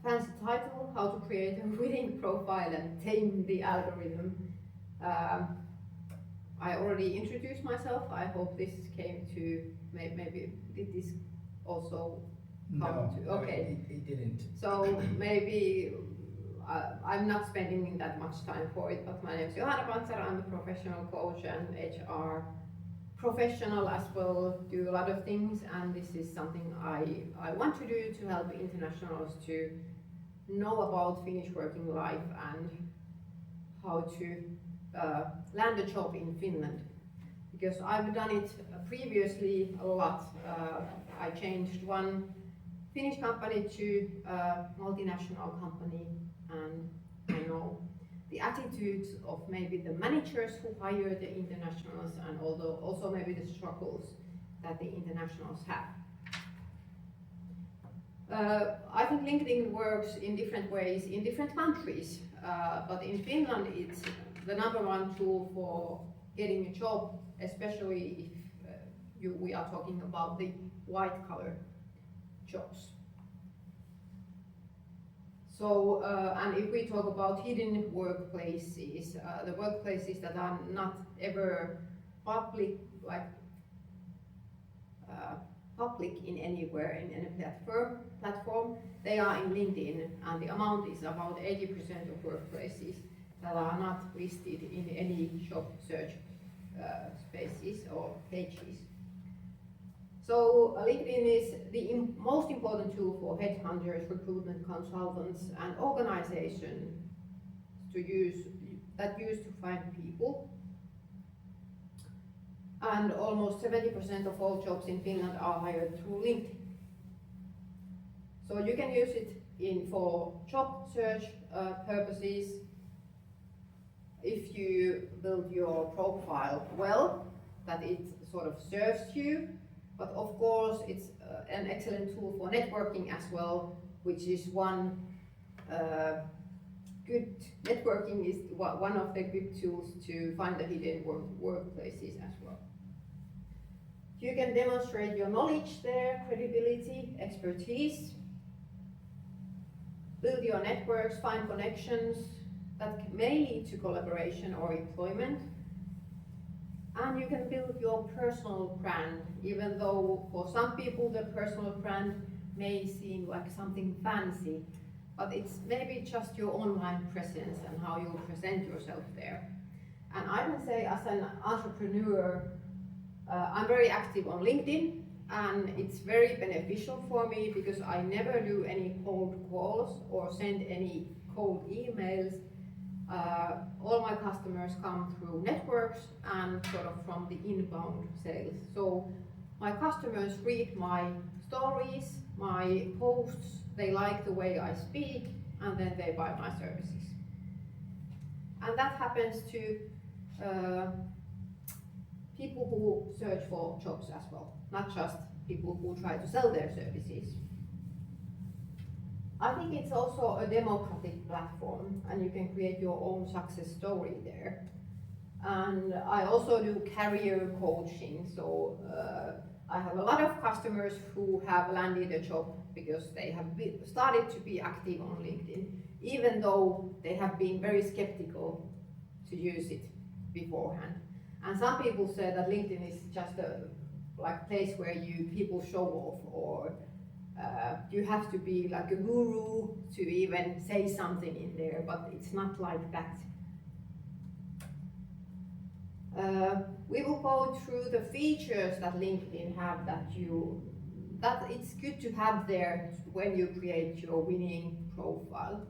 fancy title, how to create a winning profile and tame the algorithm. Um, I already introduced myself. I hope this came to, maybe did this also come No, to, okay. it didn't. So maybe I'm not spending that much time for it, but my name is Johanna Pantsar. I'm a professional coach and HR professional as well, do a lot of things, and this is something I want to do to help internationals to know about Finnish working life and how to land a job in Finland. Because I've done it previously a lot. I changed one Finnish company to a multinational company, and I know the attitudes of maybe the managers who hire the internationals, and although also maybe the struggles that the internationals have. I think LinkedIn works in different ways in different countries, but in Finland it's the #1 tool for getting a job, especially if we are talking about the white collar jobs. So, and if we talk about hidden workplaces, the workplaces that are not ever public, like public in anywhere in any platform, they are in LinkedIn, and the amount is about 80% of workplaces that are not listed in any job search spaces or pages. So LinkedIn is the most important tool for headhunters, recruitment consultants, and organizations to use to find people. And almost 70% of all jobs in Finland are hired through LinkedIn. So you can use it for job search purposes. If you build your profile well, that it sort of serves you. But of course, it's an excellent tool for networking as well, which is one good networking is one of the good tools to find the hidden workplaces as well. You can demonstrate your knowledge there, credibility, expertise, build your networks, find connections that may lead to collaboration or employment. And you can build your personal brand, even though for some people the personal brand may seem like something fancy, but it's maybe just your online presence and how you present yourself there. And I can say, as an entrepreneur, I'm very active on LinkedIn, and it's very beneficial for me because I never do any cold calls or send any cold emails. All my customers come through networks and sort of from the inbound sales. So my customers read my stories, my posts, they like the way I speak, and then they buy my services. And that happens to people who search for jobs as well, not just people who try to sell their services. I think it's also a democratic platform, and you can create your own success story there. And I also do career coaching, so I have a lot of customers who have landed a job because they have started to be active on LinkedIn, even though they have been very skeptical to use it beforehand. And some people say that LinkedIn is just a place where people show off, or you have to be like a guru to even say something in there, but it's not like that. We will go through the features that LinkedIn have that it's good to have there when you create your winning profile.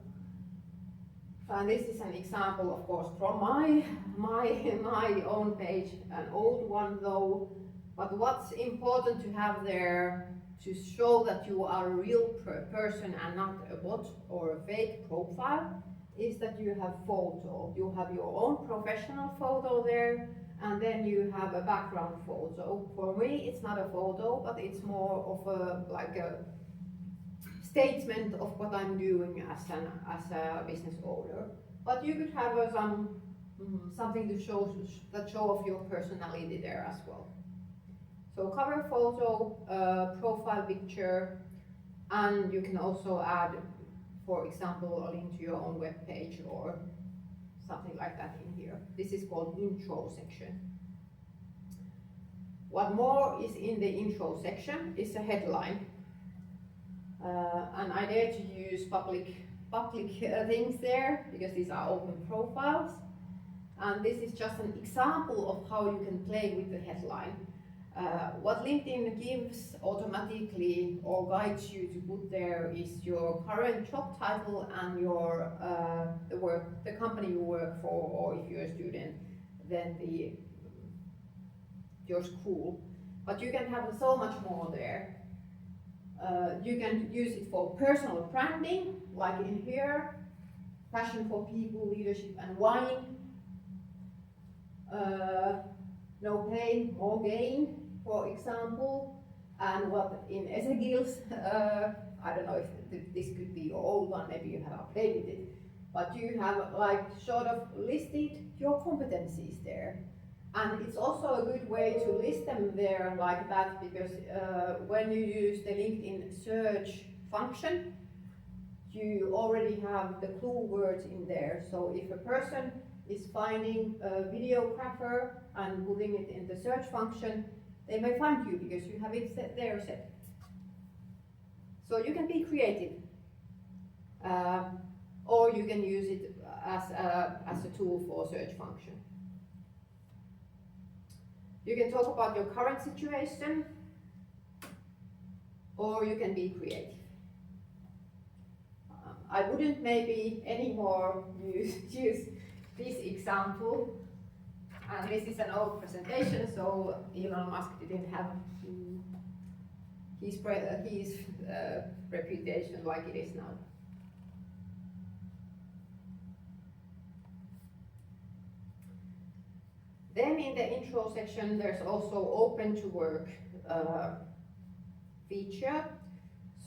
And this is an example, of course, from my own page, an old one though. But what's important to have there to show that you are a real person and not a bot or a fake profile is that you have photo. You have your own professional photo there, and then you have a background photo. For me, it's not a photo, but it's more of a statement of what I'm doing as a business owner. But you could have something to show off your personality there as well. So cover photo, profile picture, And you can also add, for example, a link to your own web page or something like that in here. This is called intro section. What more is in the intro section is a headline. And I dare to use public things there because these are open profiles. And this is just an example of how you can play with the headline. What LinkedIn gives automatically or guides you to put there is your current job title and your the company you work for, or if you're a student, then your school. But you can have so much more there. You can use it for personal branding, like in here, passion for people, leadership and wine. No pain, more gain, for example. And what in Esegil's, I don't know if this could be your old one, maybe you have updated it, but you have like sort of listed your competencies there. And it's also a good way to list them there like that, because when you use the LinkedIn search function, you already have the clue words in there. So if a person is finding a videographer and putting it in the search function, they may find you because you have it set there set. So you can be creative, or you can use it as a tool for search function. You can talk about your current situation, or you can be creative. I wouldn't maybe anymore use this example, and this is an old presentation, so Elon Musk didn't have his reputation like it is now. Then in the intro section, there's also open to work feature.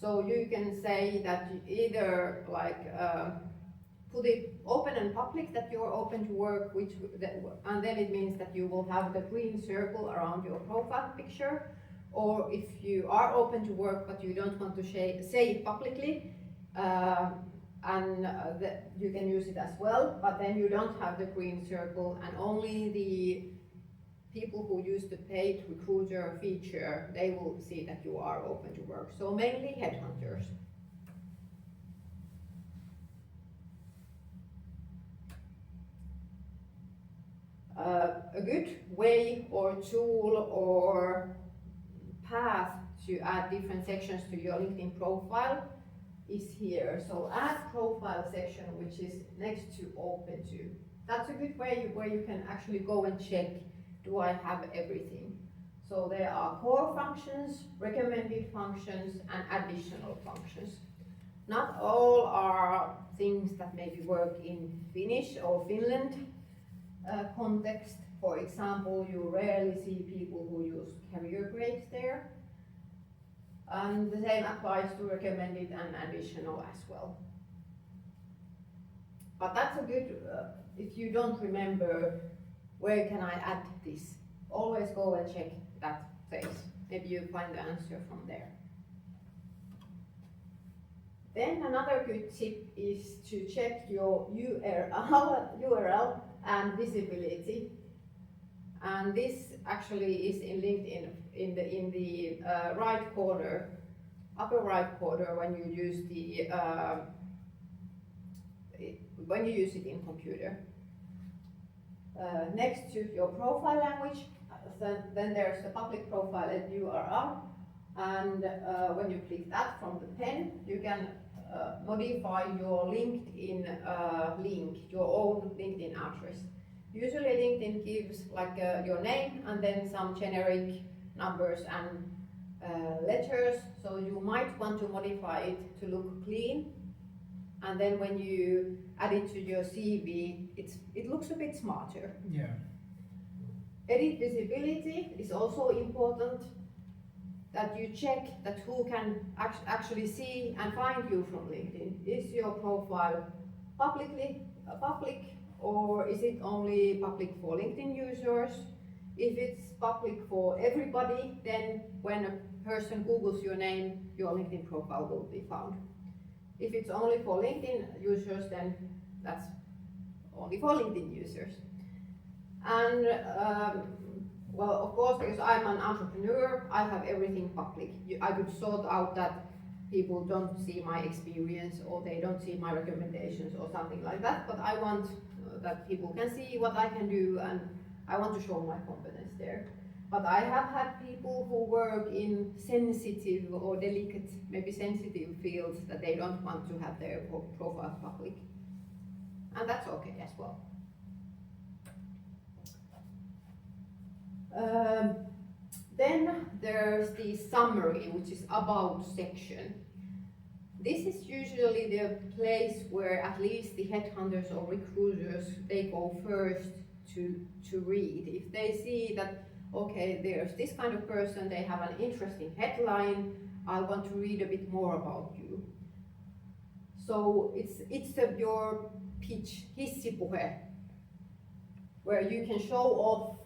So you can say that you either like put it open and public, that you're open to work, and then it means that you will have the green circle around your profile picture. Or if you are open to work but you don't want to say it publicly, you can use it as well, but then you don't have the green circle, and only the people who use the paid recruiter feature, they will see that you are open to work. So mainly headhunters. A good way or tool or path to add different sections to your LinkedIn profile is here. So add profile section, which is next to open to. That's a good way where you can actually go and check, do I have everything? So there are core functions, recommended functions, and additional functions. Not all are things that maybe work in Finnish or Finland context. For example, you rarely see people who use career breaks there. And the same applies to recommended and additional as well. But that's a good, if you don't remember where can I add this, always go and check that place. Maybe you find the answer from there. Then another good tip is to check your URL and visibility. And this actually is in LinkedIn in the right corner, upper right corner when you use it in computer. Next to your profile language, then there's the public profile at URL, and when you click that from the pen, you can modify your LinkedIn link, your own LinkedIn address. Usually LinkedIn gives like your name and then some generic numbers and letters, so you might want to modify it to look clean, and then when you add it to your CV, it looks a bit smarter. Yeah. Edit visibility is also important, that you check that who can actually see and find you from LinkedIn. Is your profile public, or is it only public for LinkedIn users? If it's public for everybody, then when a person Googles your name, your LinkedIn profile will be found. If it's only for LinkedIn users, then that's only for LinkedIn users. And well, of course, because I'm an entrepreneur, I have everything public. I could sort out that people don't see my experience or they don't see my recommendations or something like that, but I want that people can see what I can do, and I want to show my competence there. But I have had people who work in sensitive or delicate, maybe sensitive fields that they don't want to have their profiles public. And that's okay as well. Then there's the summary, which is about section. This is usually the place where at least the headhunters or recruiters, they go first to read. If they see that, okay, there's this kind of person, they have an interesting headline, I want to read a bit more about you. So it's your pitch, hissipuhe, where you can show off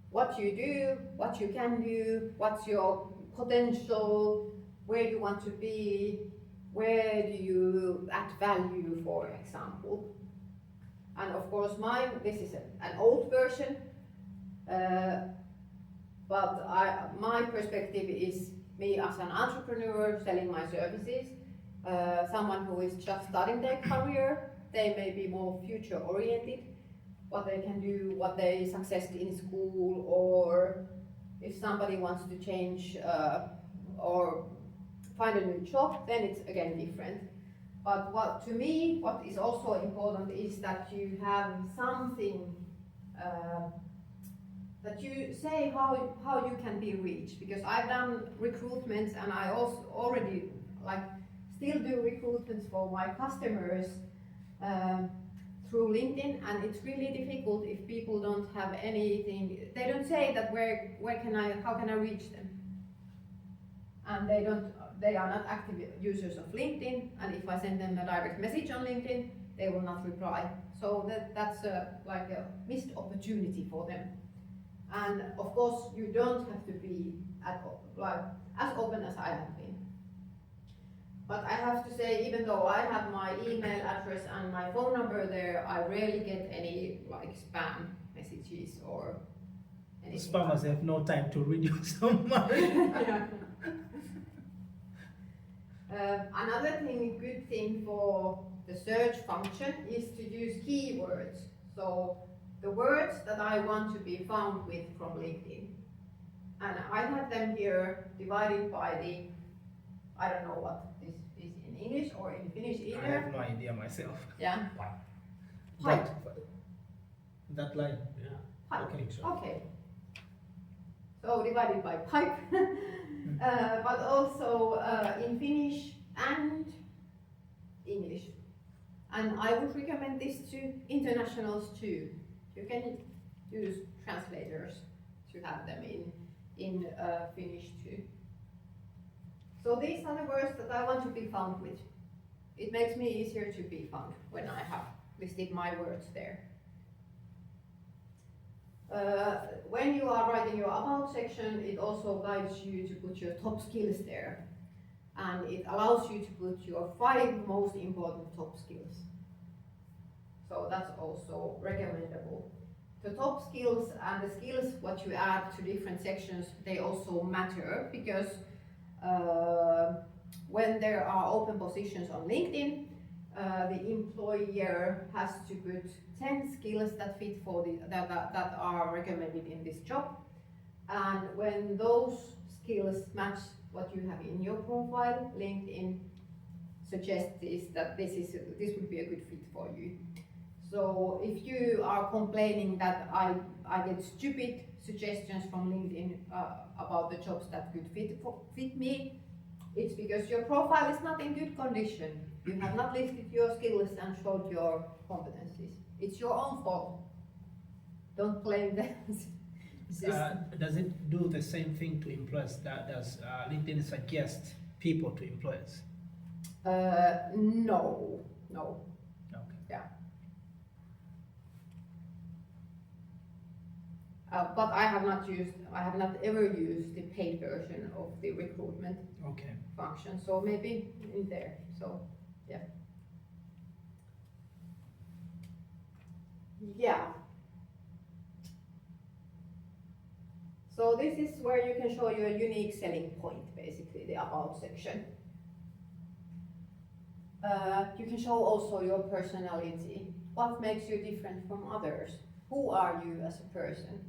what you do, what you can do, what's your potential, where you want to be, where do you add value, for example. And of course this is an old version, but my perspective is me as an entrepreneur selling my services, someone who is just starting their career, they may be more future oriented, what they can do, what they successed in school, or if somebody wants to change or find a new job, then it's again different. But to me, what is also important is that you have something that you say how you can be reached. Because I've done recruitments, and I also already still do recruitments for my customers through LinkedIn, and it's really difficult if people don't have anything. They don't say that how can I reach them, and they are not active users of LinkedIn, and if I send them a direct message on LinkedIn, they will not reply. So that's like a missed opportunity for them. And of course, you don't have to be as open as I have been. But I have to say, even though I have my email address and my phone number there, I rarely get any spam messages or anything. Spammers have no time to read you so much. Another good thing for the search function is to use keywords. So the words that I want to be found with from LinkedIn. And I have them here divided by I don't know what this is in English or in Finnish either. I have no idea myself. Yeah. Pipe. That line. Yeah. Pipe. I think so. Okay. So divided by pipe, but also in Finnish and English. And I would recommend this to internationals too. You can use translators to have them in Finnish too. So these are the words that I want to be found with. It makes me easier to be found when I have listed my words there. When you are writing your about section, it also guides you to put your top skills there. And it allows you to put your 5 most important top skills. So that's also recommendable. The top skills and the skills what you add to different sections, they also matter, because when there are open positions on LinkedIn, the employer has to put 10 skills that fit for that are recommended in this job. And when those skills match what you have in your profile, LinkedIn suggests that this would be a good fit for you. So if you are complaining that I get stupid suggestions from LinkedIn about the jobs that could fit me, it's because your profile is not in good condition. You have not listed your skills and showed your competencies. It's your own fault. Don't blame them. Does it do the same thing to employers? Does LinkedIn suggest people to employers? No. Okay. Yeah. But I have not ever used the paid version of the recruitment Okay. function, so maybe in there, so, yeah. Yeah. So this is where you can show your unique selling point, basically, the about section. You can show also your personality. What makes you different from others? Who are you as a person?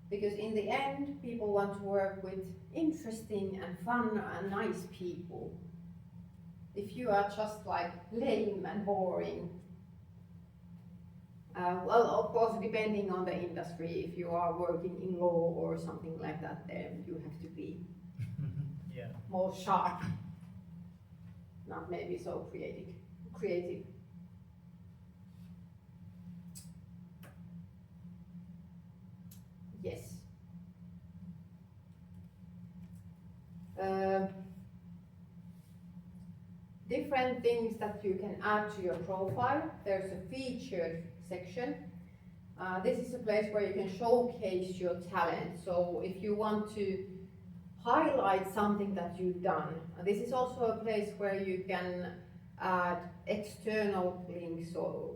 Because in the end, people want to work with interesting and fun and nice people. If you are just like lame and boring, well, of course, depending on the industry, if you are working in law or something like that, then you have to be Yeah. more sharp, not maybe so creative. Yes. Different things that you can add to your profile. There's a featured section. This is a place where you can showcase your talent. So if you want to highlight something that you've done, this is also a place where you can add external links or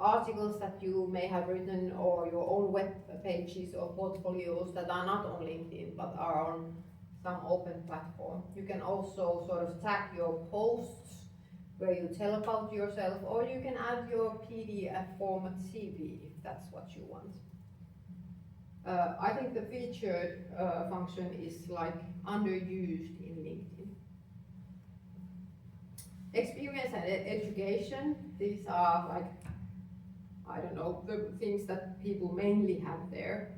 articles that you may have written, or your own web pages or portfolios that are not on LinkedIn but are on some open platform. You can also sort of tag your posts where you tell about yourself, or you can add your PDF format CV if that's what you want. I think the featured function is like underused in LinkedIn. Experience and education, these are like, I don't know, the things that people mainly have there.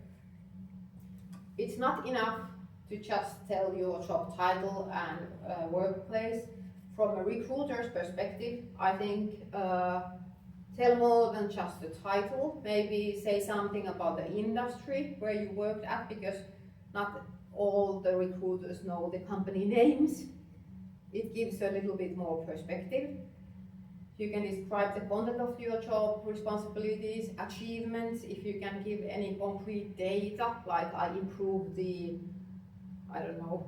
It's not enough to just tell your job title and workplace. From a recruiter's perspective, I think tell more than just the title. Maybe say something about the industry where you worked at, because not all the recruiters know the company names. It gives a little bit more perspective. You can describe the content of your job, responsibilities, achievements. If you can give any concrete data, like I improved the, I don't know,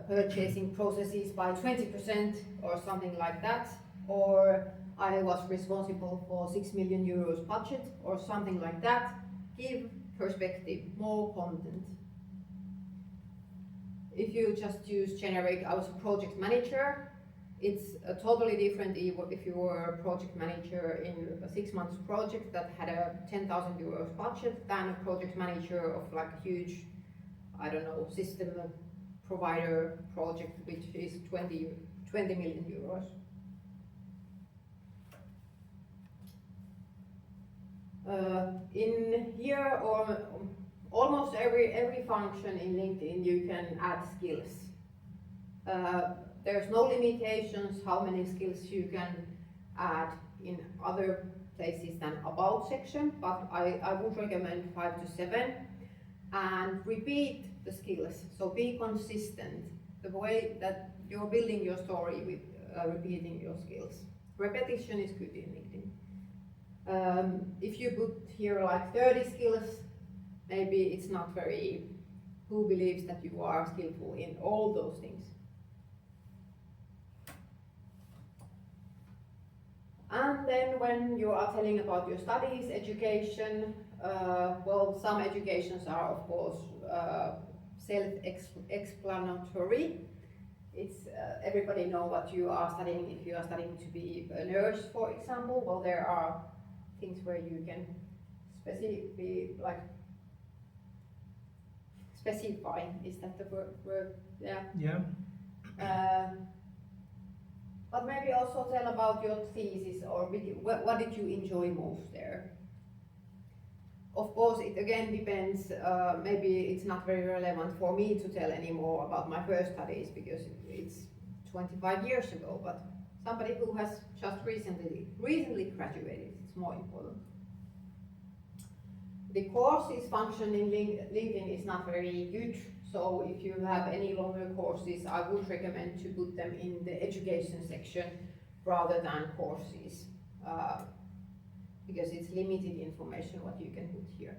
purchasing processes by 20% or something like that, or I was responsible for 6 million euros budget or something like that. Give perspective, more content. If you just use generic, I was a project manager, it's totally different if you were a project manager in a 6 months project that had a 10,000 euros budget than a project manager of like a huge, I don't know, system provider project which is 20 million euros. In here, or almost every function in LinkedIn, you can add skills. There's no limitations how many skills you can add in other places than about section, but I would recommend 5 to 7, and repeat the skills. So be consistent. The way that you're building your story with repeating your skills. Repetition is good in LinkedIn. If you put here like 30 skills, maybe it's not very, who believes that you are skillful in all those things? And then when you are telling about your studies, education, well, some educations are of course self-explanatory. It's everybody know what you are studying. If you are studying to be a nurse, for example, well, there are things where you can specify, is that the word? Yeah. Yeah. But maybe also tell about your thesis, or what did you enjoy most there? Of course, it again depends. Maybe it's not very relevant for me to tell any more about my first studies because it's 25 years ago. But somebody who has just recently graduated, it's more important. The courses function in LinkedIn is not very good. So if you have any longer courses, I would recommend to put them in the education section rather than courses, because it's limited information what you can put here.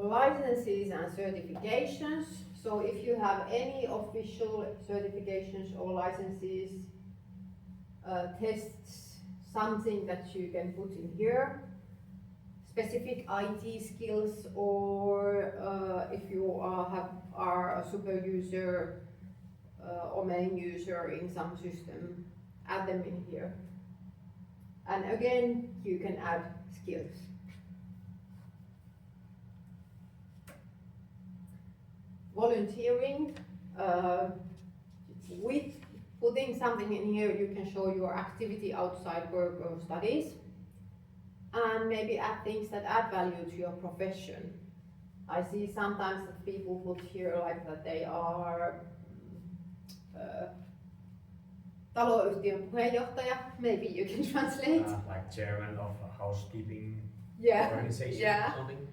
licenses and certifications. So if you have any official certifications or licenses, tests, something that you can put in here, specific IT skills, or if you are a super user or main user in some system, add them in here. And again, you can add skills. Volunteering, with putting something in here, you can show your activity outside work or studies, and maybe add things that add value to your profession. I see sometimes that people put here like that they are taloyhtiön puheenjohtaja, maybe you can translate. Like chairman of a housekeeping Yeah, organization yeah. or something.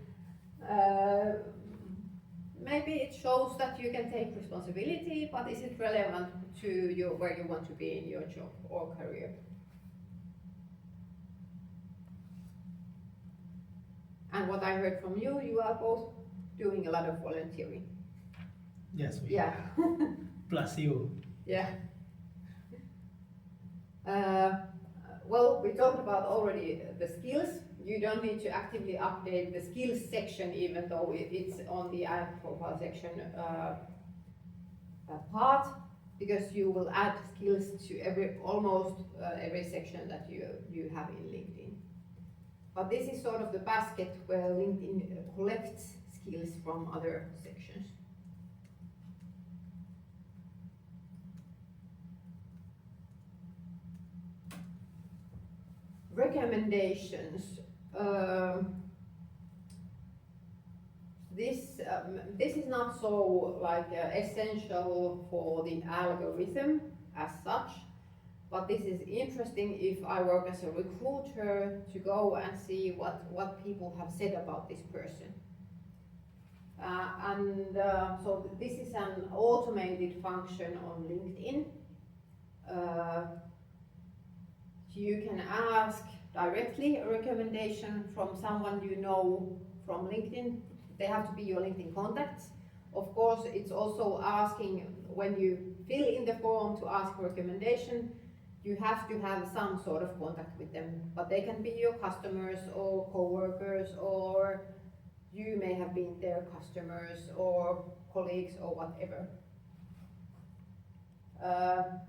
Maybe it shows that you can take responsibility, but is it relevant to where you want to be in your job or career? And what I heard from you, you are both doing a lot of volunteering. Yes, we Yeah. plus you. Yeah. Well, we talked about already the skills. You don't need to actively update the skills section, even though it's on the ad profile section part, because you will add skills to almost every section that you have in LinkedIn. But this is sort of the basket where LinkedIn collects skills from other sections. Recommendations. This is not so like essential for the algorithm as such, but this is interesting if I work as a recruiter to go and see what people have said about this person. So this is an automated function on LinkedIn. You can ask directly a recommendation from someone you know from LinkedIn. They have to be your LinkedIn contacts. Of course, it's also asking when you fill in the form to ask for recommendation, you have to have some sort of contact with them, but they can be your customers or co-workers, or you may have been their customers or colleagues or whatever.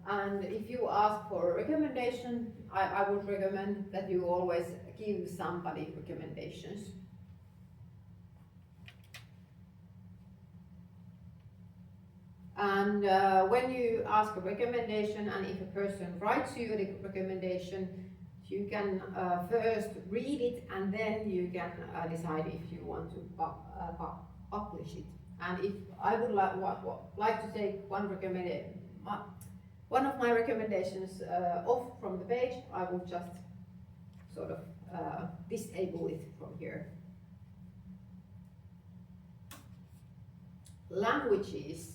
And if you ask for a recommendation, I would recommend that you always give somebody recommendations. And when you ask a recommendation, and if a person writes you a recommendation, you can first read it, and then you can decide if you want to publish it. And if I would like to take one of my recommendations off from the page, I will just sort of disable it from here. Languages.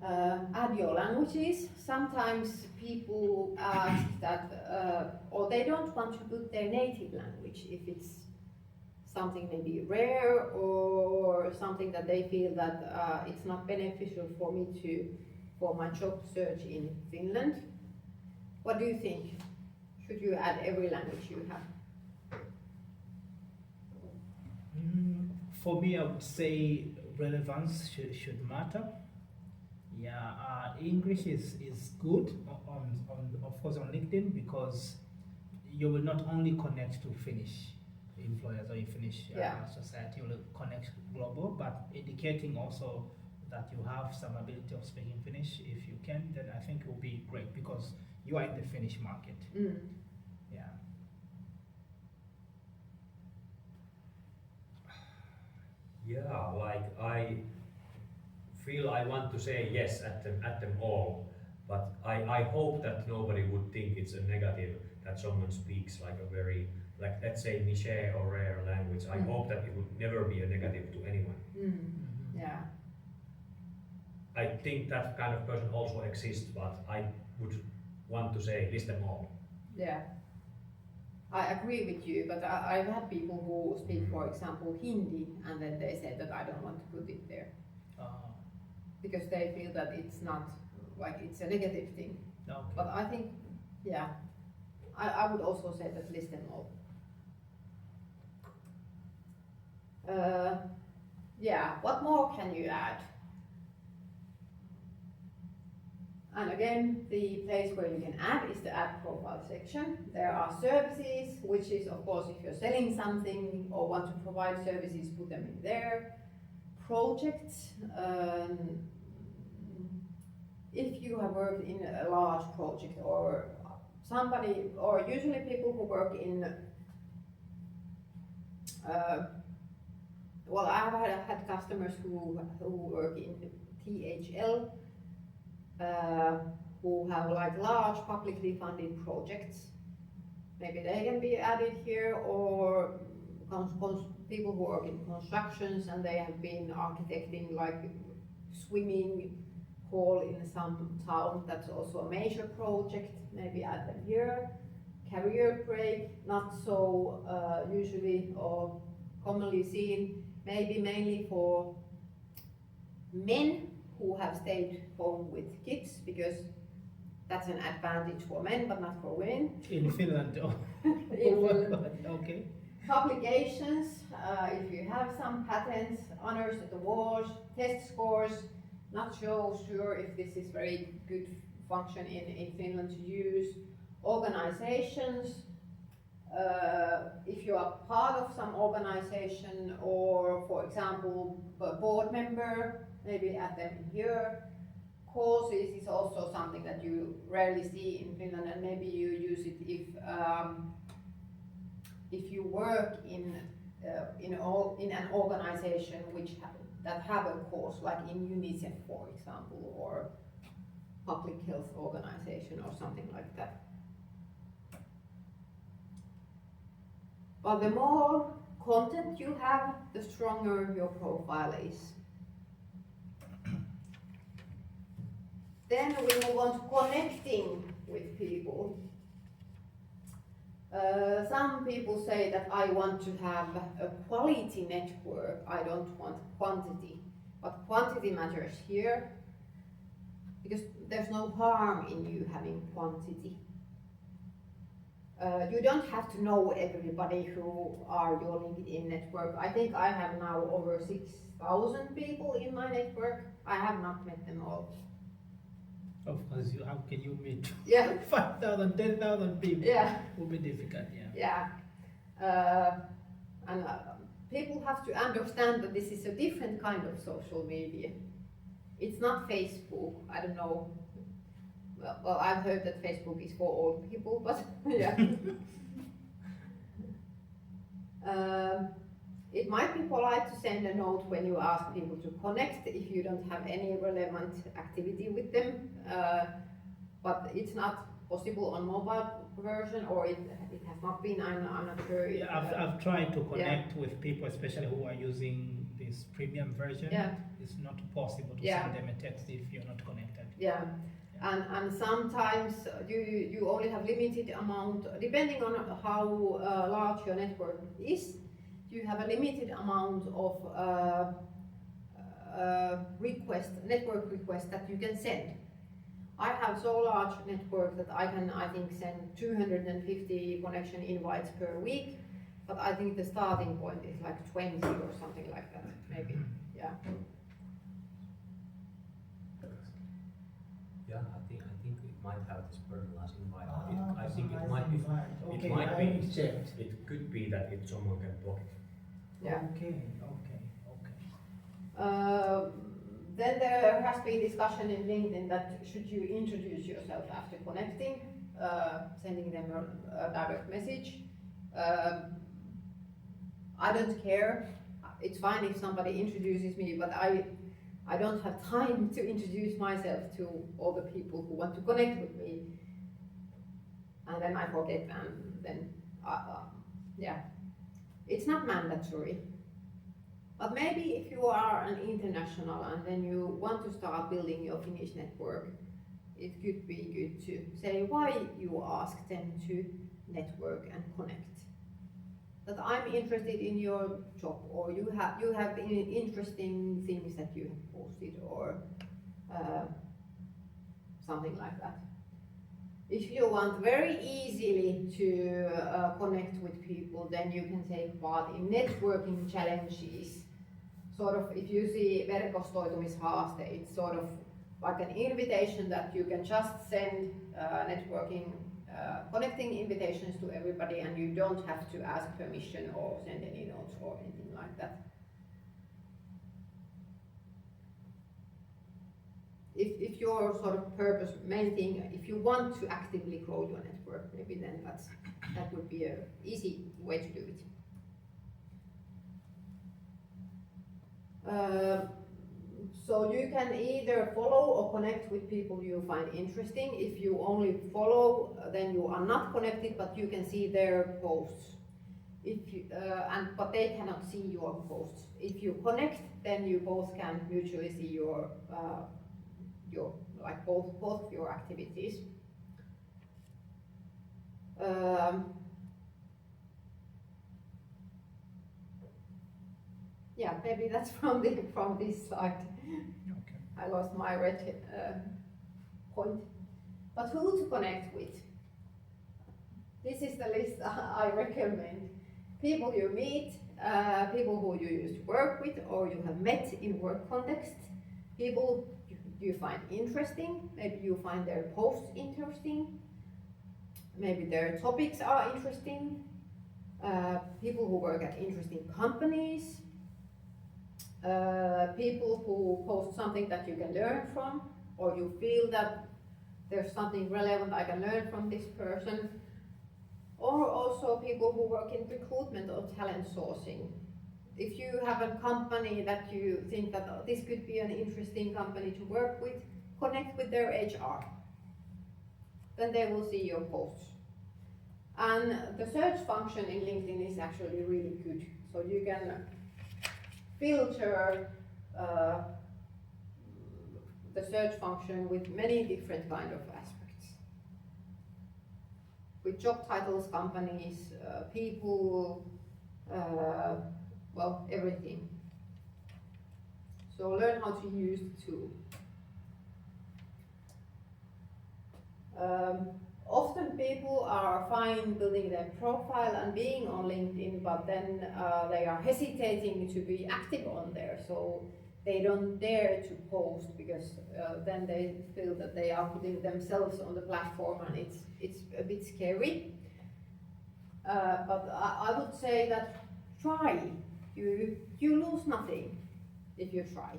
Add your languages. Sometimes people ask that, or they don't want to put their native language if it's something maybe rare or something that they feel that it's not beneficial for me for my job search in Finland. What do you think? Should you add every language you have? For me, I would say relevance should matter. Yeah, English is good of course on LinkedIn, because you will not only connect to Finnish employers or Finnish society, you will connect global, but indicating also that you have some ability of speaking Finnish. If you can, then I think it will be great, because you are in the Finnish market. Yeah. Yeah, like I feel I want to say yes at them all, but I hope that nobody would think it's a negative that someone speaks like a very, like let's say niche or rare language. I hope that it would never be a negative to anyone. Yeah. I think that kind of person also exists, but I would want to say list them all. Yeah. I agree with you, but I've had people who speak, for example, Hindi, and then they say that I don't want to put it there because they feel that it's not like it's a negative thing. Okay. But I think, yeah, I would also say that list them all. Yeah, what more can you add? And again, the place where you can add is the add profile section. There are services, which is of course if you're selling something or want to provide services, put them in there. Projects, if you have worked in a large project or somebody, or usually people who work in, well, I have had customers who work in THL, who have like large publicly funded projects. Maybe they can be added here, or people who work in constructions and they have been architecting like swimming hall in some town, that's also a major project, maybe add them here. Career break, not so usually or commonly seen, maybe mainly for men who have stayed home with kids, because that's an advantage for men but not for women. In Finland, In Finland. Okay. Publications, if you have some patents, honors at awards, test scores, not so sure if this is very good function in Finland to use. Organizations, if you are part of some organization or for example a board member, maybe add them here. Courses is also something that you rarely see in Finland, and maybe you use it if you work in an organization that have a course, like in UNICEF for example, or public health organization or something like that. But the more content you have, the stronger your profile is. Then we move on to connecting with people. Some people say that I want to have a quality network, I don't want quantity. But quantity matters here, because there's no harm in you having quantity. You don't have to know everybody who are your LinkedIn network. I think I have now over 6,000 people in my network. I have not met them all. Of course, how can you meet 5,000, 10,000 people? Yeah. Would be difficult, yeah. And people have to understand that this is a different kind of social media. It's not Facebook, I don't know. Well, I've heard that Facebook is for old people, but yeah. It might be polite to send a note when you ask people to connect if you don't have any relevant activity with them, but it's not possible on mobile version, or it has not been, I'm not sure. Yeah, I've tried to connect with people, especially who are using this premium version. Yeah. It's not possible to send them a text if you're not connected. Yeah. And sometimes you only have limited amount, depending on how large your network is, you have a limited amount of network requests that you can send. I have so large network that I can, I think, send 250 connection invites per week, but I think the starting point is like 20 or something like that, maybe, yeah. Yeah, I think it might have this personalized invite. I think it Personalized might be. invite. It Okay, might I be. checked. It could be that someone can block it. Yeah. Okay. Then there has been discussion in LinkedIn that should you introduce yourself after connecting, sending them a direct message. I don't care. It's fine if somebody introduces me, but I don't have time to introduce myself to all the people who want to connect with me. And then I forget, and then, yeah. It's not mandatory. But maybe if you are an international and then you want to start building your Finnish network, it could be good to say why you ask them to network and connect. That I'm interested in your job, or you have interesting things that you have posted, or something like that. If you want very easily to connect with people, then you can take part in networking challenges. Sort of, if you see verkostoitumishaaste, it's sort of like an invitation that you can just send networking, connecting invitations to everybody, and you don't have to ask permission or send any notes or anything like that. If your sort of purpose, main thing, if you want to actively grow your network, maybe then that would be an easy way to do it. So you can either follow or connect with people you find interesting. If you only follow, then you are not connected, but you can see their posts. But they cannot see your posts. If you connect, then you both can mutually see your like both of your activities. Yeah, maybe that's from this slide. Okay. I lost my red point. But who to connect with? This is the list I recommend. People you meet, people who you used to work with or you have met in work context, people you find interesting, maybe you find their posts interesting, maybe their topics are interesting, people who work at interesting companies, people who post something that you can learn from, or you feel that there's something relevant I can learn from this person, or also people who work in recruitment or talent sourcing. If you have a company that you think that this could be an interesting company to work with, connect with their HR. Then they will see your posts. And the search function in LinkedIn is actually really good. So you can filter the search function with many different kind of aspects. With job titles, companies, people, well, everything. So learn how to use the tool. Often people are fine building their profile and being on LinkedIn, but then they are hesitating to be active on there. So they don't dare to post because then they feel that they are putting themselves on the platform, and it's a bit scary. But I would say that try. You lose nothing if you try.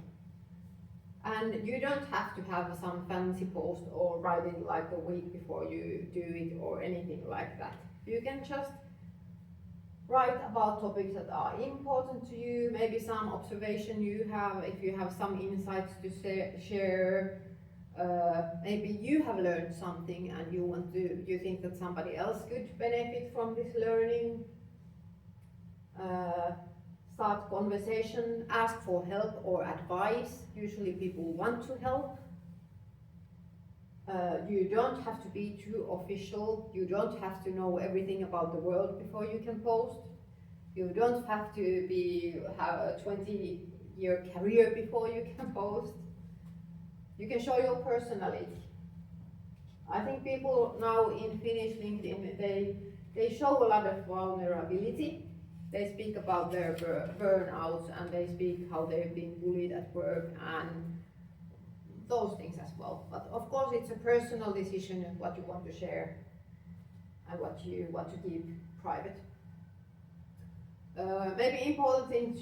And you don't have to have some fancy post or write it like a week before you do it or anything like that. You can just write about topics that are important to you, maybe some observation you have, if you have some insights to share. Maybe you have learned something and you think that somebody else could benefit from this learning. Start conversation, ask for help or advice. Usually people want to help. You don't have to be too official. You don't have to know everything about the world before you can post. You don't have to have a 20-year career before you can post. You can show your personality. I think people now in Finnish LinkedIn, they show a lot of vulnerability. They speak about their burnouts, and they speak how they've been bullied at work and those things as well. But of course it's a personal decision what you want to share and what you want to keep private. Maybe important thing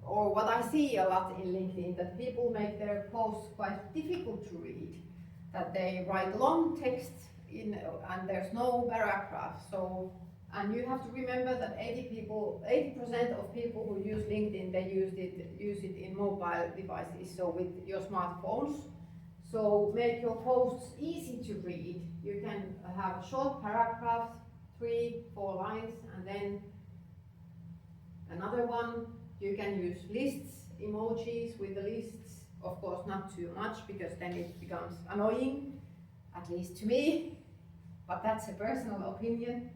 or what I see a lot in LinkedIn, that people make their posts quite difficult to read. That they write long text and there's no paragraph. And you have to remember that 80% of people who use LinkedIn, they use it in mobile devices, so with your smartphones. So make your posts easy to read. You can have short paragraphs, 3-4 lines, and then another one. You can use lists, emojis with the lists. Of course, not too much, because then it becomes annoying, at least to me. but that's a personal opinion.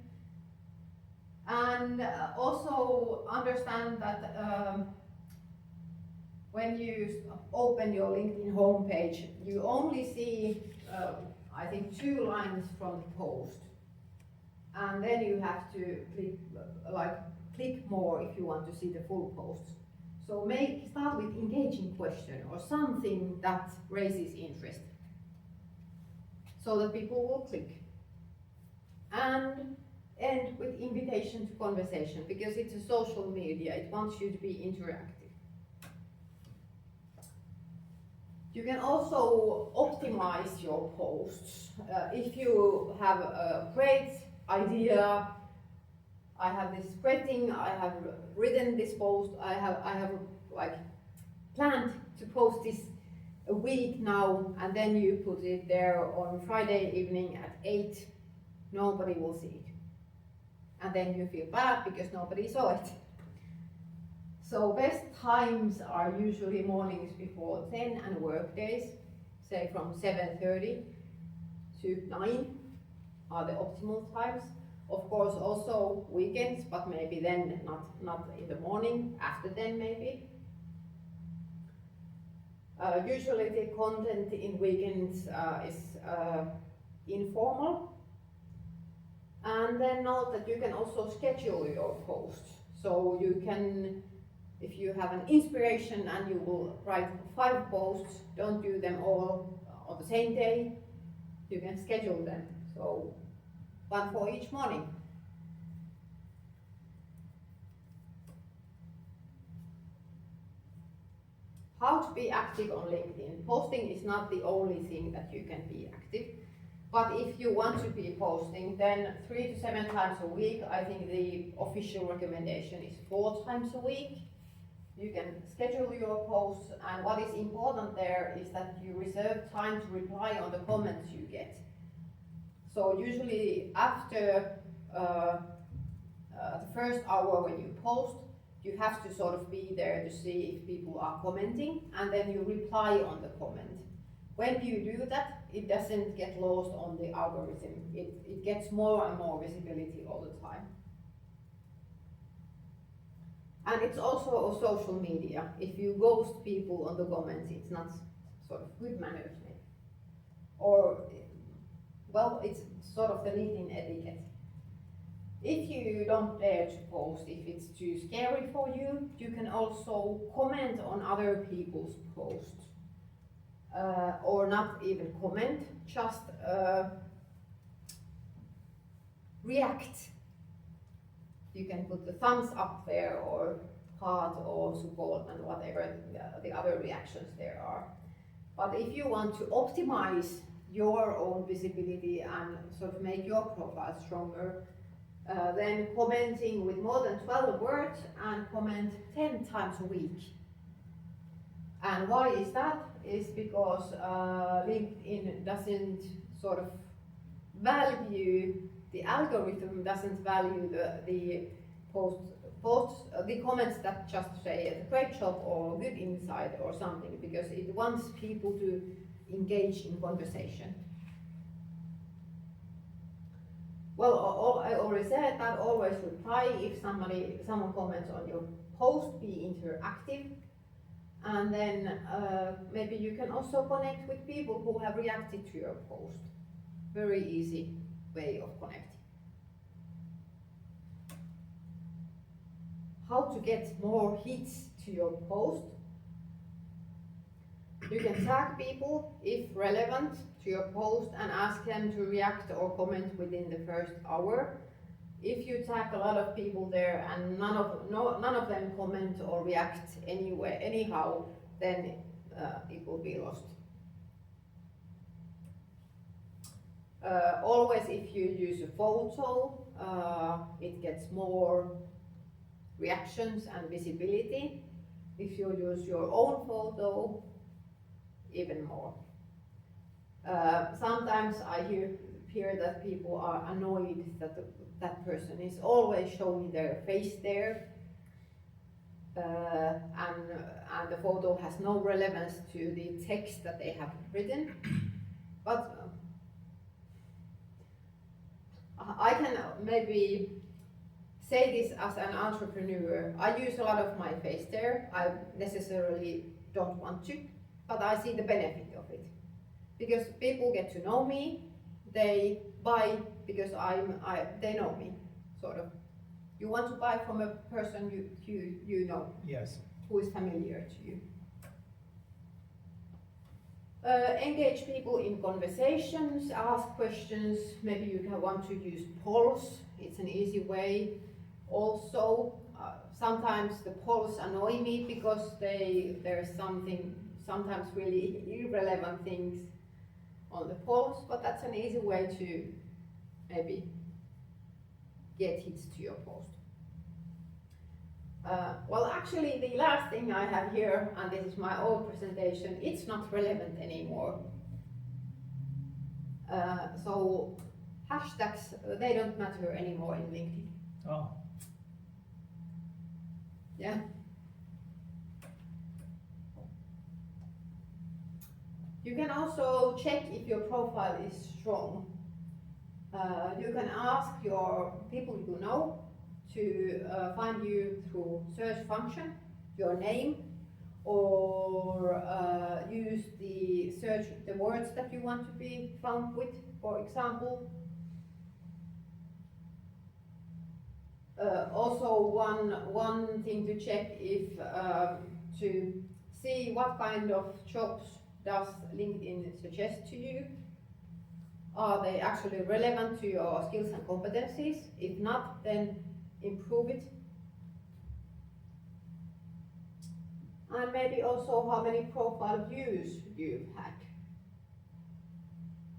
And also understand that when you open your LinkedIn homepage, you only see, I think, 2 lines from the post. And then you have to click more if you want to see the full post. So start with engaging question or something that raises interest, so that people will click. And end with invitation to conversation, because it's a social media, it wants you to be interactive. You can also optimize your posts. If you have a great idea, I have this great thing, I have written this post, I have like planned to post this a week now, and then you put it there on Friday evening at 8, nobody will see it. And then you feel bad because nobody saw it. So best times are usually mornings before 10 and work days, say from 7:30 to 9 are the optimal times. Of course also weekends, but maybe then not in the morning, after 10 maybe. Usually the content in weekends is informal. And then note that you can also schedule your posts. So you can, if you have an inspiration and you will write 5 posts, don't do them all on the same day. You can schedule them. So 1 for each morning. How to be active on LinkedIn. Posting is not the only thing that you can be active. But if you want to be posting, then 3 to 7 times a week. I think the official recommendation is 4 times a week. You can schedule your posts, and what is important there is that you reserve time to reply on the comments you get. So usually after the first hour when you post, you have to sort of be there to see if people are commenting, and then you reply on the comment. When you do that, it doesn't get lost on the algorithm. It gets more and more visibility all the time. And it's also a social media. If you ghost people on the comments, it's not sort of good manners maybe. Or, well, it's sort of the LinkedIn etiquette. If you don't dare to post, if it's too scary for you, you can also comment on other people's posts. Or not even comment, just react. You can put the thumbs up there, or heart, or support, and whatever the other reactions there are. But if you want to optimize your own visibility and sort of make your profile stronger, then commenting with more than 12 words and comment 10 times a week. And why is that? Is because LinkedIn doesn't sort of value, the algorithm doesn't value the posts, the comments that just say a great job or good insight or something, because it wants people to engage in conversation. Well, I already said that always reply if someone comments on your post, be interactive. And then maybe you can also connect with people who have reacted to your post. Very easy way of connecting. How to get more hits to your post. You can tag people if relevant to your post and ask them to react or comment within the first hour. If you tag a lot of people there and none of them comment or react anyhow, then it will be lost. Always, if you use a photo, it gets more reactions and visibility. If you use your own photo, even more. Sometimes I hear that people are annoyed that that person is always showing their face there, and the photo has no relevance to the text that they have written. But maybe say this as an entrepreneur. I use a lot of my face there. I necessarily don't want to, but I see the benefit of it. Because people get to know me, they buy because they know me, sort of. You want to buy from a person you know, Yes. who is familiar to you. Engage people in conversations, ask questions. Maybe you can want to use polls. It's an easy way. Also, sometimes the polls annoy me because there's sometimes really irrelevant things on the polls, but that's an easy way to maybe get hits to your post. Well, actually, the last thing I have here, and this is my old presentation, it's not relevant anymore. So hashtags, they don't matter anymore in LinkedIn. Oh. Yeah. You can also check if your profile is strong. You can ask your people you know to find you through search function, your name, or use the words that you want to be found with, for example. Also, one thing to check if to see what kind of jobs does LinkedIn suggest to you. Are they actually relevant to your skills and competencies? If not, then improve it. And maybe also how many profile views you've had.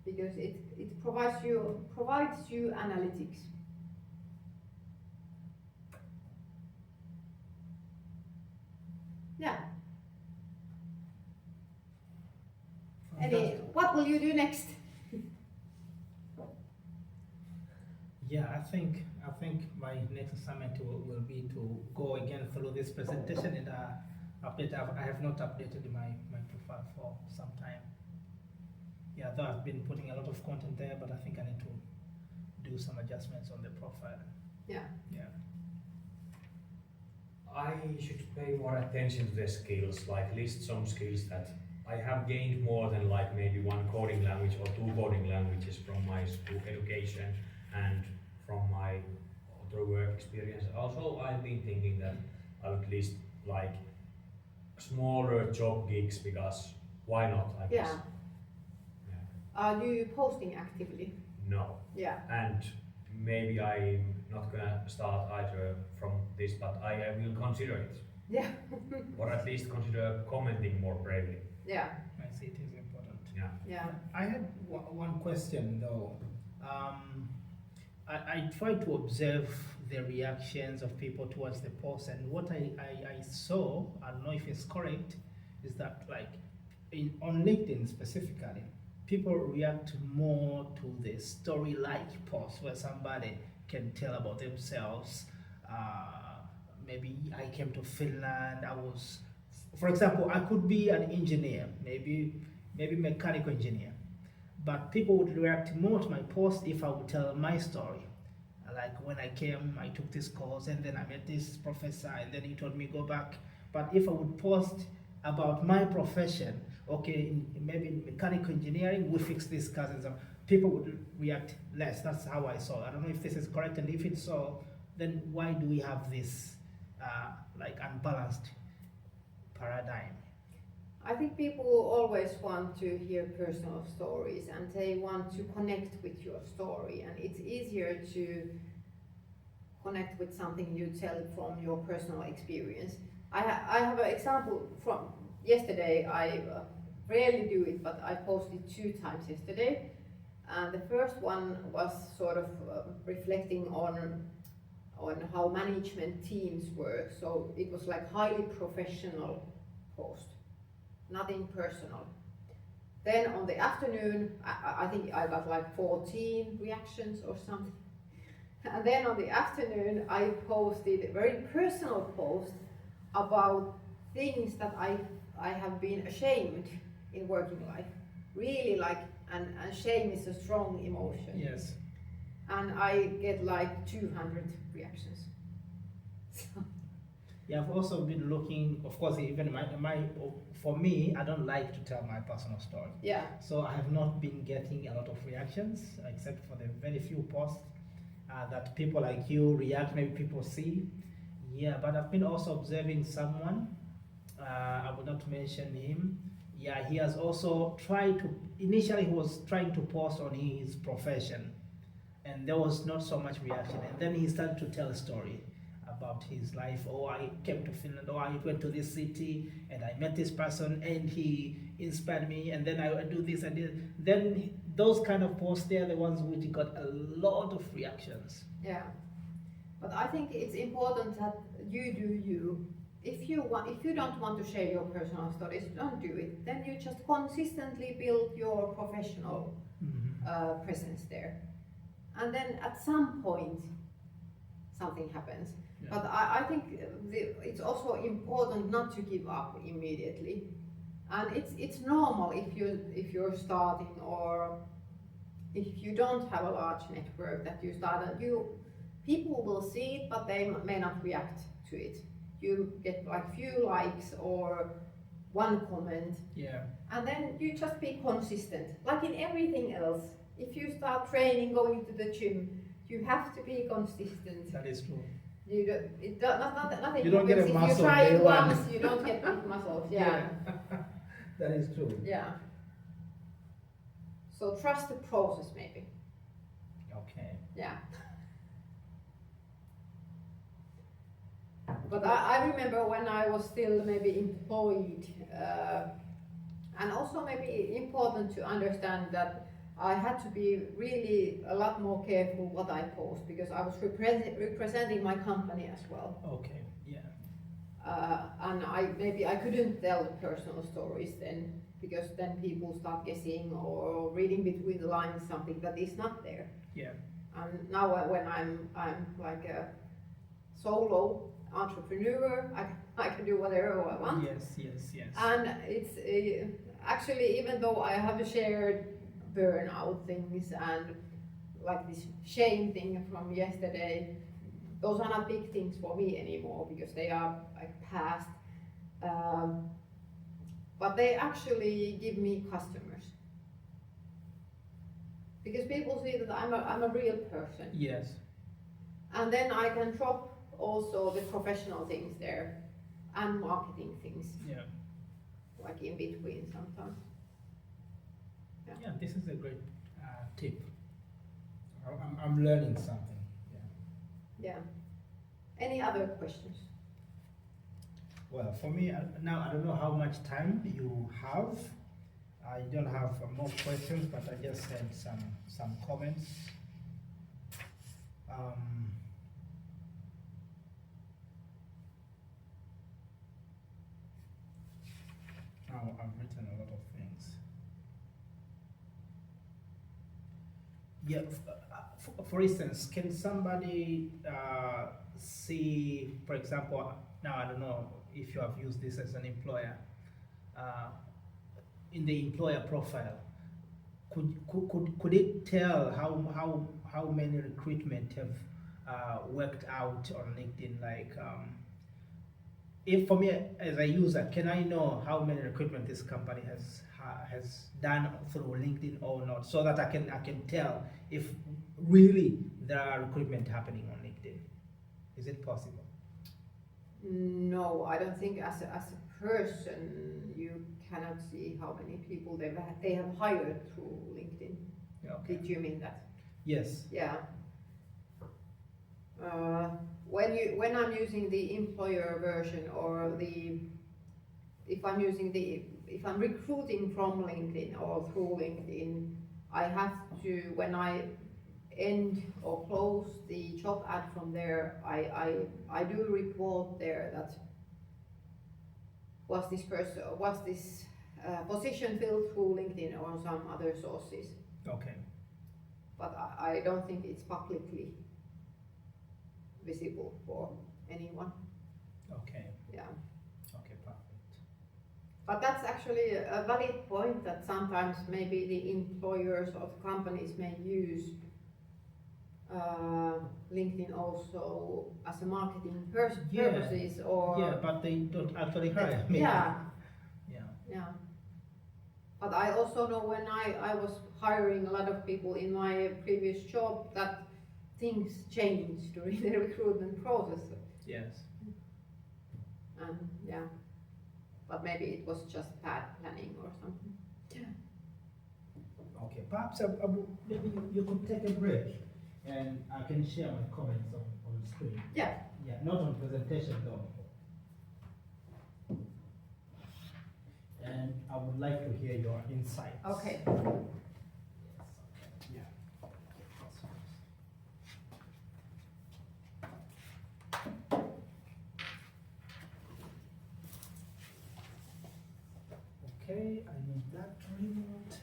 Because it provides you analytics. Yeah. What will you do next? Yeah, I think my next assignment will be to go again through this presentation and update. I have not updated my profile for some time. Yeah, though I've been putting a lot of content there, but I think I need to do some adjustments on the profile. Yeah. Yeah. I should pay more attention to the skills, like list some skills that I have gained more than like maybe one coding language or two coding languages from my school education and from my other work experience. Also, I've been thinking that I would list like smaller job gigs because why not, I guess. Yeah. Are you posting actively? No. Yeah. And maybe I'm not gonna start either from this, but I will consider it. Yeah. Or at least consider commenting more bravely. Yeah. I see it is important. Yeah. Yeah. I had one question though. I tried to observe the reactions of people towards the post, and what I saw, I don't know if it's correct, is that like on LinkedIn specifically, people react more to the story-like posts where somebody can tell about themselves. Maybe I came to Finland. For example, I could be an engineer, maybe mechanical engineer, but people would react more to my post if I would tell my story. Like when I came, I took this course, and then I met this professor, and then he told me go back. But if I would post about my profession, okay, maybe in mechanical engineering, we fix these cars and so people would react less. That's how I saw it. I don't know if this is correct, and if it's so, then why do we have this like unbalanced paradigm? I think people always want to hear personal stories and they want to connect with your story, and it's easier to connect with something you tell from your personal experience. I have an example from yesterday. I rarely do it, but I posted 2 times yesterday. And the first one was sort of reflecting on how management teams work. So it was like highly professional post, nothing personal. Then on the afternoon, I think I got like 14 reactions or something. And then on the afternoon, I posted a very personal post about things that I have been ashamed in working life. Really like, and shame is a strong emotion. Yes. and I get like 200 reactions. So, Yeah, I've also been looking, of course, even for me, I don't like to tell my personal story. yeah, So I have not been getting a lot of reactions, except for the very few posts that people like you react, maybe people see. Yeah, but I've been also observing someone, I will not mention him. Yeah, he has also tried to, initially he was trying to post on his profession, and there was not so much reaction. And then he started to tell a story about his life. Oh, I came to Finland, or I went to this city and I met this person and he inspired me, and then I do this and this. Then those kind of posts, they're the ones which got a lot of reactions. yeah. But I think it's important that you do you. If you don't want to share your personal stories, don't do it. Then you just consistently build your professional presence there, and then at some point something happens. Yeah. But I think it's also important not to give up immediately, and it's normal if you're starting, or if you don't have a large network that you start. People will see it, but they may not react to it. You get like few likes or one comment, Yeah. and then you just be consistent. Like in everything else, if you start training, going to the gym, you have to be consistent. That is true. Nothing You don't get a happens if muscle you try day it one. once, you don't get big muscles. Yeah. That is true. Yeah. So trust the process, maybe. Okay. Yeah. But I remember when I was still maybe employed, and also maybe important to understand that I had to be really a lot more careful what I post, because I was representing my company as well. Okay. Yeah. And I couldn't tell personal stories then, because then people start guessing or reading between the lines something that is not there. Yeah. And now when I'm like a solo entrepreneur, I can do whatever I want. Yes. And it's actually, even though I have shared burnout things and like this shame thing from yesterday, those are not big things for me anymore, because they are like past. But they actually give me customers, because people see that I'm a real person. Yes. And then I can drop also the professional things there and marketing things, Yeah. like in between sometimes. Yeah, this is a great tip. I'm learning something. Yeah. Any other questions? Well, for me, now I don't know how much time you have. I don't have more questions, but I just had some comments. Now I've written a lot of things. Yeah, for instance, can somebody see, for example, now I don't know if you have used this as an employer, in the employer profile, could it tell how many recruitment have worked out on LinkedIn? Like, if for me as a user, can I know how many recruitment this company has done through LinkedIn or not, so that I can tell if really there are recruitment happening on LinkedIn? Is it possible? No, I don't think as a person you cannot see how many people they have hired through LinkedIn. Okay. Did you mean that? Yes. Yeah. When I'm using the employer version, or if I'm recruiting from LinkedIn or through LinkedIn, I have to, when I end or close the job ad from there, I do report there that was this position filled through LinkedIn or some other sources. Okay. But I don't think it's publicly visible for anyone. Okay. Yeah. Okay, perfect. But that's actually a valid point, that sometimes maybe the employers or the companies may use LinkedIn also as a marketing Yeah. purposes or Yeah, but they don't actually hire me. yeah, Yeah. yeah. But I also know when I was hiring a lot of people in my previous job that things changed during the recruitment process. Yes. And yeah, but maybe it was just bad planning or something. Okay, perhaps maybe you could take a break and I can share my comments on the screen. Yeah. Yeah, not on presentation though. And I would like to hear your insights. Okay. Yes, okay. Yeah. Okay, I need that remote.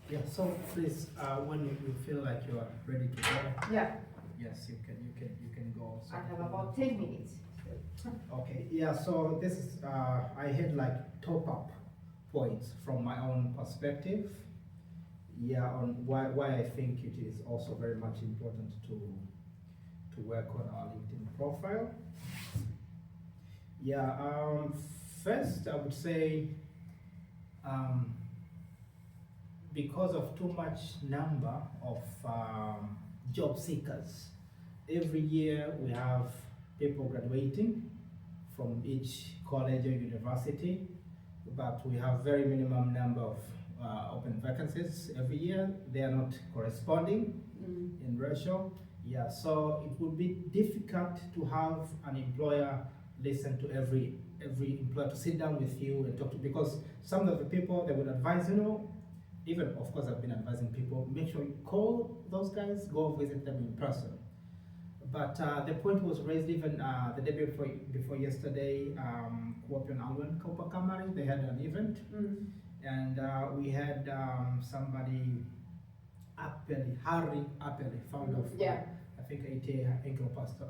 Yeah, so please, when you feel like you are ready to go, Yeah, yes, you can go. So I have about 10 minutes. Okay, yeah, so this is, I had like top up points from my own perspective. Yeah, on why I think it is also very much important to work on our LinkedIn profile. Yeah, first I would say, because of too much number of job seekers, every year we have people graduating from each college or university, but we have very minimum number of open vacancies every year. They are not corresponding in ratio. Yeah, so it would be difficult to have an employer listen to every employer, to sit down with you and talk to, because some of the people they would advise, even of course I've been advising people, make sure you call those guys, go visit them in person. But the point was raised even the day before yesterday, Kuopion Alwen Kopa Kamari, they had an event, and we had somebody, Harry Appeli, founder of, I think, ATA Henkel Pastor,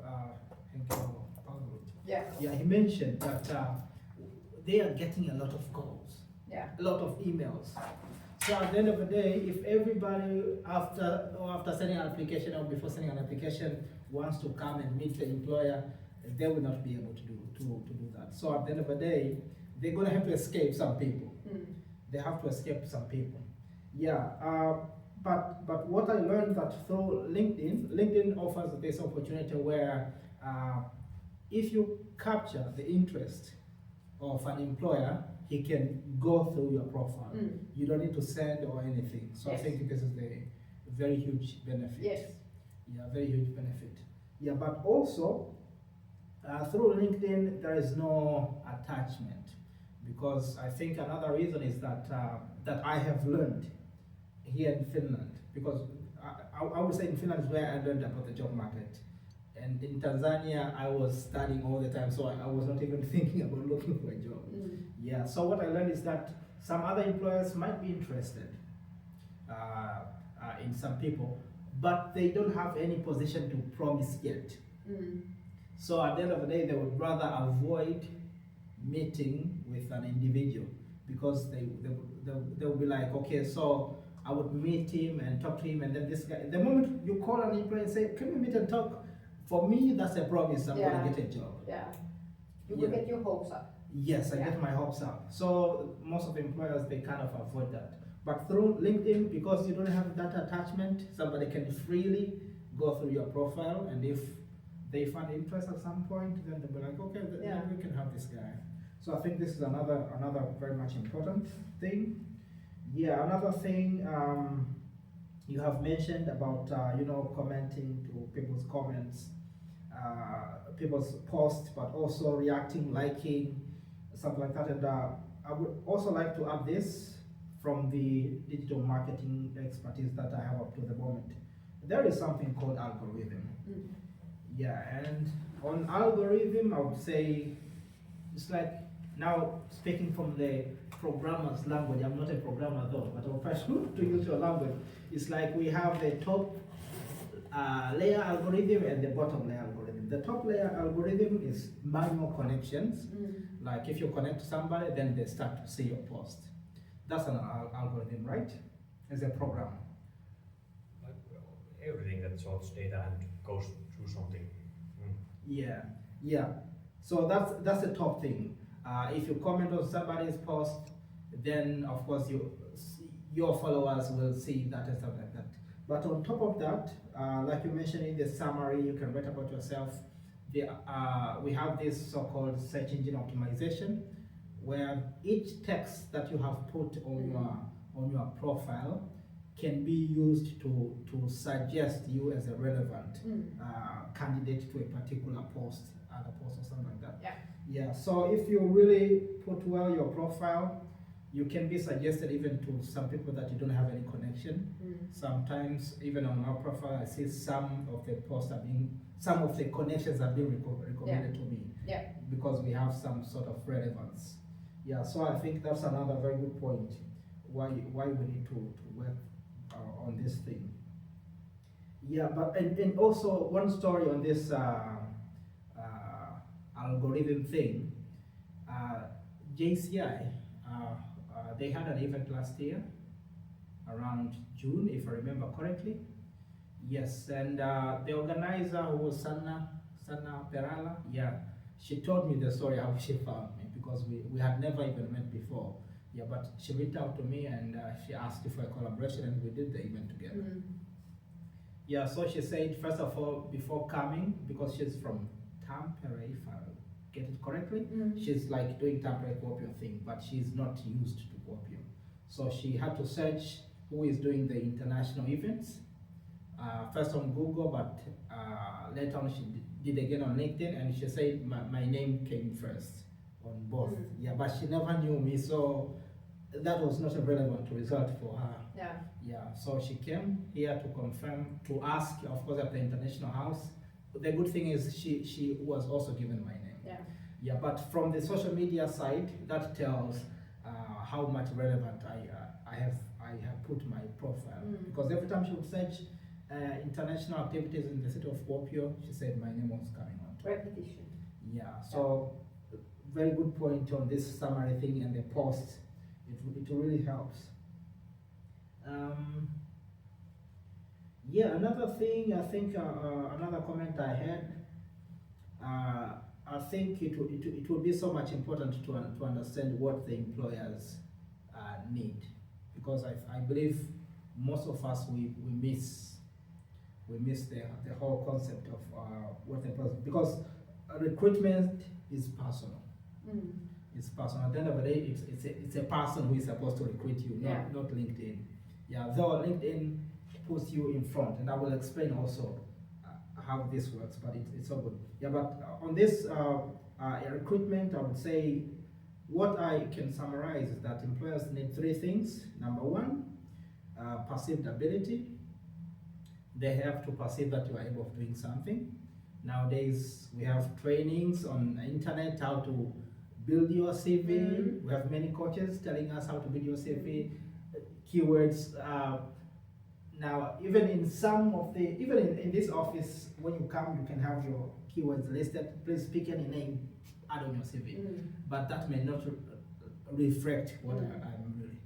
Henkel Palgroup. Yeah. Yeah, he mentioned that they are getting a lot of calls, a lot of emails. So at the end of the day, if everybody after sending an application or before sending an application wants to come and meet the employer, they will not be able to do that. So at the end of the day, they're gonna have to escape some people. They have to escape some people. Yeah. But what I learned that through LinkedIn offers this opportunity where if you capture the interest of an employer, he can go through your profile. You don't need to send or anything. So I think this is the very huge benefit. Yes. Yeah, very huge benefit. Yeah, but also through LinkedIn there is no attachment, because I think another reason is that that I have learned here in Finland, because I would say in Finland is where I learned about the job market. And in Tanzania, I was studying all the time, so I was not even thinking about looking for a job. Yeah, so what I learned is that some other employers might be interested in some people, but they don't have any position to promise yet. So at the end of the day, they would rather avoid meeting with an individual, because they will be like, okay, so I would meet him and talk to him, and then this guy, the moment you call an employee and say, can we meet and talk? For me, that's a promise I'm gonna get a job. Yeah. You will get your hopes up. Yes, I get my hopes up. So most of the employers, they kind of avoid that. But through LinkedIn, because you don't have that attachment, somebody can freely go through your profile, and if they find interest at some point, then they'll be like, okay, then we can have this guy. So I think this is another very much important thing. Yeah, another thing you have mentioned about commenting to people's comments, people's posts, but also reacting, liking, something like that. And I would also like to add this from the digital marketing expertise that I have up to the moment. There is something called algorithm. Yeah, and on algorithm, I would say it's like, now speaking from the programmer's language, I'm not a programmer though, but I'll try to use your language. It's like we have the top layer algorithm and the bottom layer algorithm. The top layer algorithm is manual connections. Like if you connect to somebody, then they start to see your post. That's an algorithm, right? It's a program. Like, everything that sorts data and goes through something. Yeah, yeah. So that's the top thing. If you comment on somebody's post, then of course your followers will see that and stuff like that. But on top of that, like you mentioned in the summary, you can write about yourself. We have this so-called search engine optimization, where each text that you have put on your profile can be used to suggest you as a relevant candidate to a particular post, other post or something like that. Yeah. Yeah. So if you really put well your profile, you can be suggested even to some people that you don't have any connection. Sometimes even on our profile, I see some of the connections are being recommended to me. Yeah. Because we have some sort of relevance. Yeah. So I think that's another very good point. Why we need to work on this thing. Yeah, but and also one story on this algorithm thing. JCI, they had an event last year around June, if I remember correctly. Yes, and the organizer, who was Sana Perala, yeah, she told me the story how she found me, because we had never even met before. Yeah, but she reached out to me and she asked for a collaboration, and we did the event together. Yeah, so she said, first of all, before coming, because she's from Tampere, if I get it correctly, she's like doing Tampere Kuopio thing, but she's not used to Kuopio. So she had to search who is doing the international events, first on Google, but later on she did again on LinkedIn, and she said my name came first on both. Yeah, but she never knew me, so that was not a relevant result for her. Yeah. Yeah, so she came here to confirm, to ask, of course, at the international house. The good thing is she was also given my name. Yeah. Yeah, but from the social media side, that tells how much relevant I have put my profile. Because every time she would search international activities in the city of Kuopio, she said my name was coming on. Repetition. Yeah, so very good point on this summary thing and the post. It really helps. Yeah, another thing, I think another comment I had, I think it will be so much important to understand what the employers need, because I believe most of us we miss the whole concept of what the employers, because recruitment is personal. It's personal. At the end of the day, it's a person who is supposed to recruit you, not LinkedIn. Yeah, though LinkedIn puts you in front, and I will explain also how this works, but it's all good. Yeah, but on this recruitment, I would say what I can summarize is that employers need three things. Number one, perceived ability. They have to perceive that you are able of doing something. Nowadays, we have trainings on the internet how to build your CV. We have many coaches telling us how to build your CV, keywords. Now, even in this office, when you come, you can have your keywords listed. Please pick any name, add on your CV. But that may not reflect what I'm really.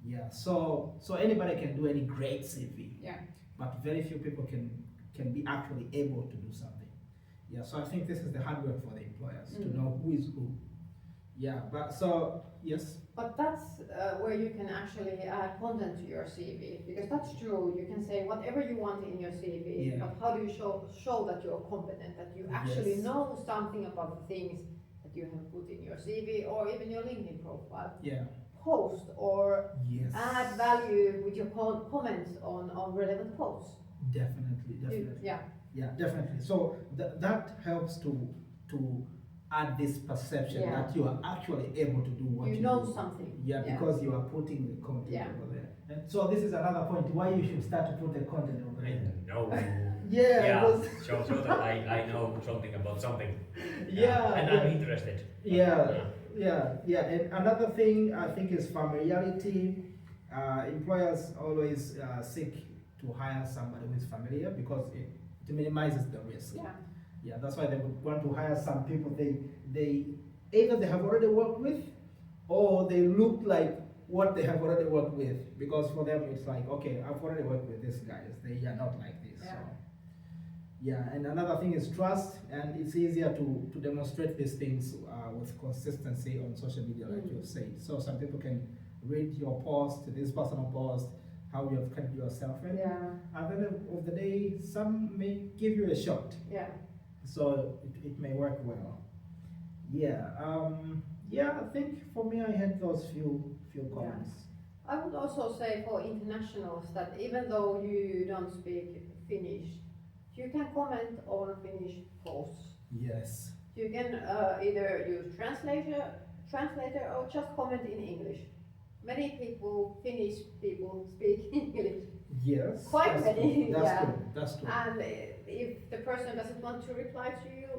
Yeah. So anybody can do any great CV. Yeah. But very few people can be actually able to do something. Yeah. So I think this is the hard work for the employers to know who is who. Yeah. But so yes. But that's where you can actually add content to your CV, because that's true. You can say whatever you want in your CV, but how do you show that you're competent, that you actually know something about the things that you have put in your CV or even your LinkedIn profile? Yeah. Post or add value with your comments on relevant posts. Definitely. Yeah. Yeah, definitely. So that helps to add this perception that you are actually able to do what you know do. something. Yeah, because you are putting the content over there. And so this is another point why you should start to put the content over there. No. So that I know something about something. And I'm interested. Yeah. And another thing I think is familiarity. Employers always seek to hire somebody who is familiar, because it minimizes the risk. Yeah. Yeah, that's why they would want to hire some people they either they have already worked with, or they look like what they have already worked with, because for them it's like, okay, I've already worked with these guys, they are not like this. Yeah. So yeah, and another thing is trust, and it's easier to demonstrate these things with consistency on social media, like you've said. So some people can read your post, this personal post, how you have kept yourself in. Yeah. At the end of the day, some may give you a shot, Yeah. so it may work well. Yeah, yeah, I think for me I had those few comments. I would also say for internationals that even though you don't speak Finnish, you can comment on Finnish posts. Yes. You can either use translator or just comment in English. Many people, Finnish people, speak English. Yes. Quite that's many, true. That's yeah. true. That's true. And if the person doesn't want to reply to you,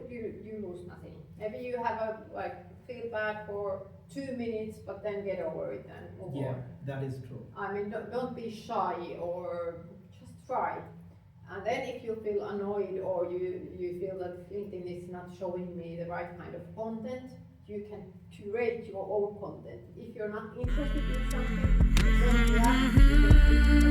you lose nothing. Maybe you have feel bad for 2 minutes, but then get over it and move Yeah, on. that is true. I mean, don't be shy, or just try. And then if you feel annoyed, or you feel that LinkedIn is not showing me the right kind of content, you can curate your own content. If you're not interested in something, you don't react, you can